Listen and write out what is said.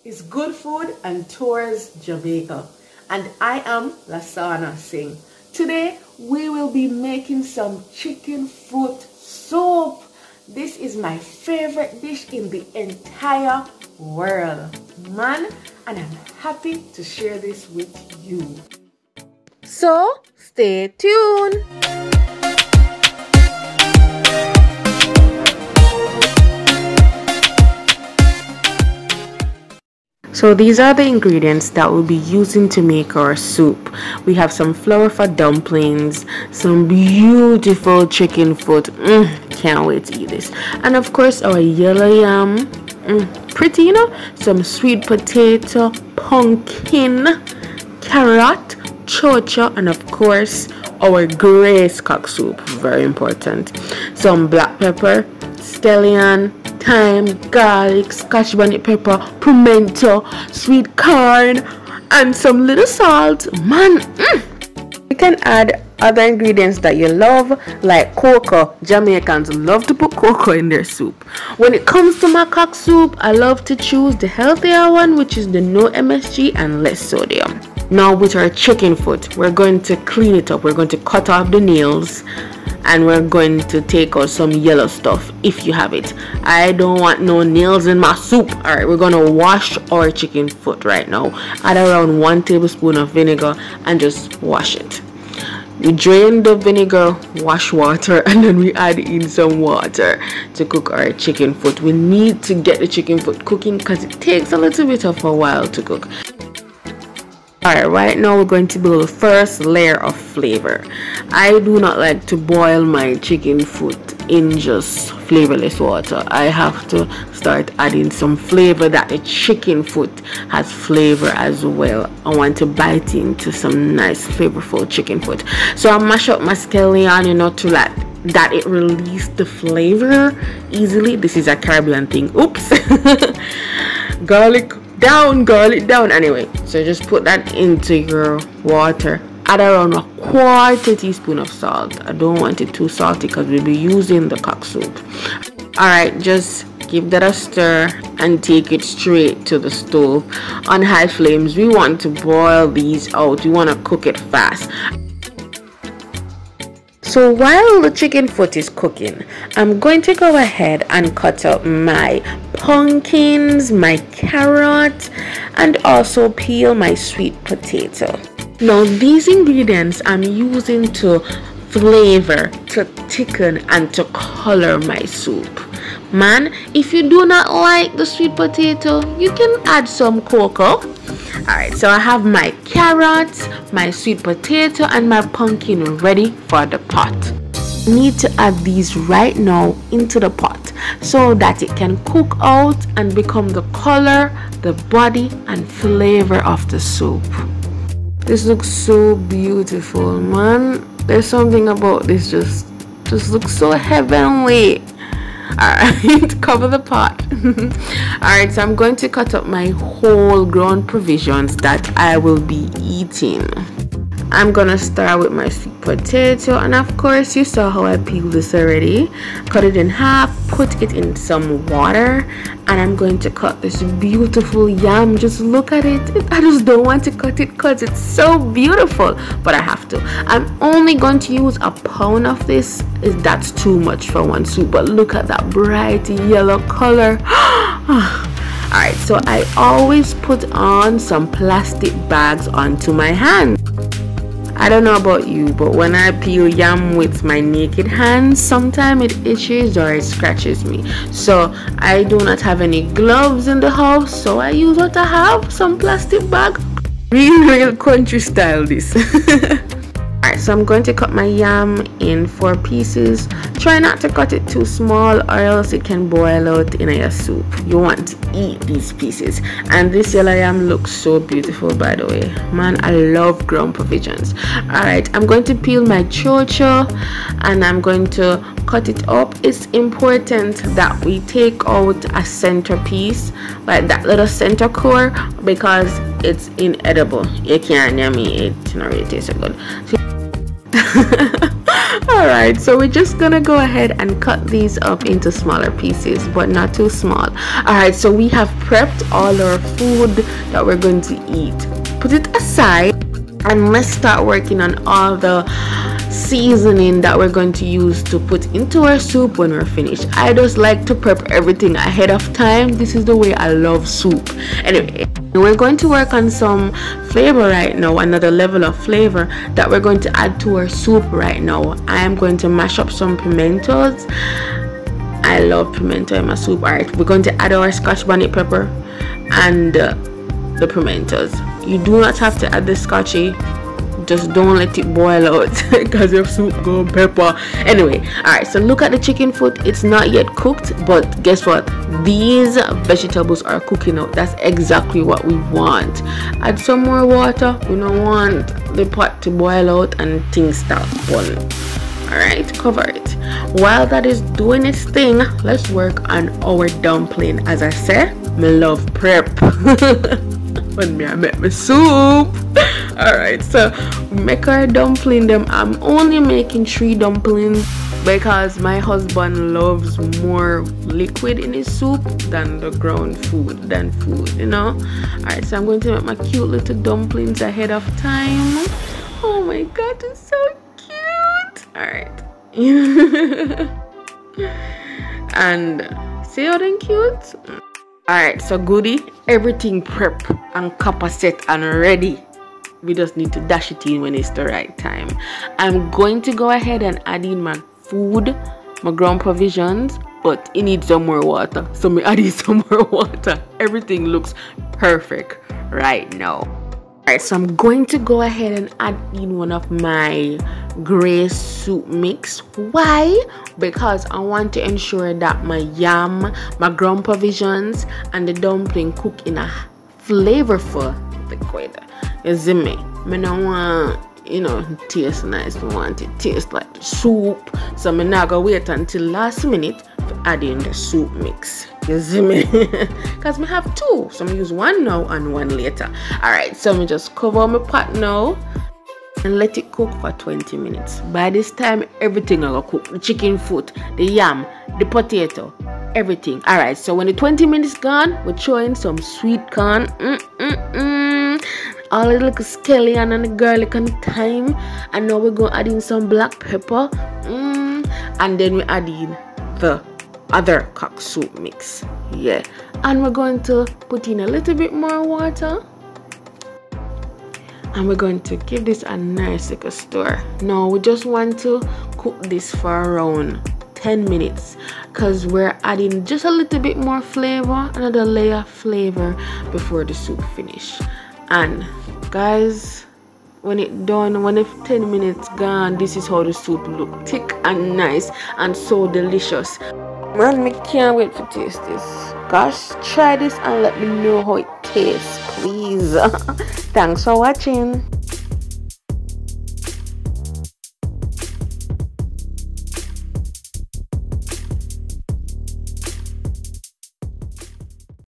is good food and tours Jamaica. And I am Lasana Singh. Today we will be making some chicken foot soup. This is my favorite dish in the entire world, man, and I'm happy to share this with you. So stay tuned. So these are the ingredients that we'll be using to make our soup. We have some flour for dumplings, some beautiful chicken foot, can't wait to eat this, and of course our yellow yam, pretty, you know, some sweet potato, pumpkin, carrot, choco, and of course our grace cock soup, very important, some black pepper, scallion, thyme, garlic, scotch bonnet pepper, pimento, sweet corn, and some little salt. Man, you can add other ingredients that you love, like cocoa. Jamaicans love to put cocoa in their soup. When it comes to my cock soup, I love to choose the healthier one, which is the no MSG and less sodium. Now with our chicken foot, we're going to clean it up. We're going to cut off the nails, and we're going to take out some yellow stuff if you have it. I don't want no nails in my soup. Alright, we're gonna wash our chicken foot right now. Add around 1 tablespoon of vinegar and just wash it. We drain the vinegar, wash water, and then we add in some water to cook our chicken foot. We need to get the chicken foot cooking because it takes a little bit of a while to cook. Alright, right now we're going to build the first layer of flavor. I do not like to boil my chicken foot in just flavorless water. I have to start adding some flavor, that the chicken foot has flavor as well. I want to bite into some nice flavorful chicken foot. So I mash up my scallion, you know, to let that it release the flavor easily. This is a Caribbean thing. Oops. Garlic down. Anyway, so just put that into your water. Add around 1/4 teaspoon of salt. I don't want it too salty because we'll be using the cock soup. Alright, just give that a stir and take it straight to the stove on high flames. We want to boil these out. We want to cook it fast. So while the chicken foot is cooking, I'm going to go ahead and cut up my pumpkins, my carrot, and also peel my sweet potato. Now these ingredients I'm using to flavor, to thicken, and to color my soup. Man, if you do not like the sweet potato, you can add some cocoa. Alright, so I have my carrots, my sweet potato, and my pumpkin ready for the pot. I need to add these right now into the pot so that it can cook out and become the color, the body, and flavor of the soup. This looks so beautiful, man. There's something about this just looks so heavenly. Alright, cover the pot. Alright, so I'm going to cut up my whole ground provisions that I will be eating. I'm gonna start with my sweet potato, and of course you saw how I peeled this already. Cut it in half, put it in some water, and I'm going to cut this beautiful yam. Just look at it. I just don't want to cut it because it's so beautiful, but I have to. I'm only going to use 1 pound of this. That's too much for one soup, but look at that bright yellow color. Alright, so I always put on some plastic bags onto my hands. I don't know about you, but when I peel yam with my naked hands, sometimes it itches or it scratches me. So I do not have any gloves in the house, so I use what I have, some plastic bag. Real country style this. Alright, so I'm going to cut my yam in 4 pieces. Try not to cut it too small or else it can boil out in your soup. You want to eat these pieces. And this yellow yam looks so beautiful, by the way. Man, I love ground provisions. Alright, I'm going to peel my choco and I'm going to cut it up. It's important that we take out a center piece, like that little center core, because it's inedible. You can't yummy it, not really tastes so good. So Alright, so we're just gonna go ahead and cut these up into smaller pieces, but not too small. Alright, so we have prepped all our food that we're going to eat. Put it aside and let's start working on all the seasoning that we're going to use to put into our soup when we're finished. I just like to prep everything ahead of time. This is the way I love soup. Anyway, we're going to work on some flavor right now, another level of flavor that we're going to add to our soup right now. I am going to mash up some pimentos. I love pimento in my soup. Alright, we're going to add our scotch bonnet pepper and the pimentos. You do not have to add the scotchy, just don't let it boil out because your soup go pepper. Anyway, alright, so look at the chicken foot. It's not yet cooked, but guess what, these vegetables are cooking out. That's exactly what we want. Add some more water. We don't want the pot to boil out and things start boiling. Alright, cover it. While that is doing its thing, let's work on our dumpling. As I said, me love prep when I make my soup. Alright, so make our dumpling them. I'm only making 3 dumplings because my husband loves more liquid in his soup than the ground food, you know. Alright, so I'm going to make my cute little dumplings ahead of time. Oh my god, it's so cute. Alright. And see how they're cute? Alright, so goodie, everything prep and copper set and ready. We just need to dash it in when it's the right time. I'm going to go ahead and add in my food, my ground provisions, but it needs some more water. So me add in some more water. Everything looks perfect right now. Alright, so I'm going to go ahead and add in one of my gray soup mix. Why? Because I want to ensure that my yam, my ground provisions, and the dumpling cook in a flavorful liquid. You see me? I don't want, you know, taste nice. I want it taste like the soup. So I'm not gonna wait until last minute to add in the soup mix. You see me? Because I have 2. So I'm gonna use 1 now and 1 later. Alright, so I'm just cover my pot now and let it cook for 20 minutes. By this time, everything I gonna cook. The chicken foot, the yam, the potato, everything. Alright, so when the 20 minutes gone, we're throwing some sweet corn. All the little scallion and the garlic and the thyme. And now we're going to add in some black pepper. And then we add in the other cock soup mix. Yeah. And we're going to put in a little bit more water. And we're going to give this a nice little stir. Now we just want to cook this for around 10 minutes because we're adding just a little bit more flavor, another layer of flavor before the soup finish. And guys, when it done, when the 10 minutes gone, this is how the soup look, thick and nice and so delicious. Man, me can't wait to taste this. Gosh, try this and let me know how it tastes, please. Thanks for watching.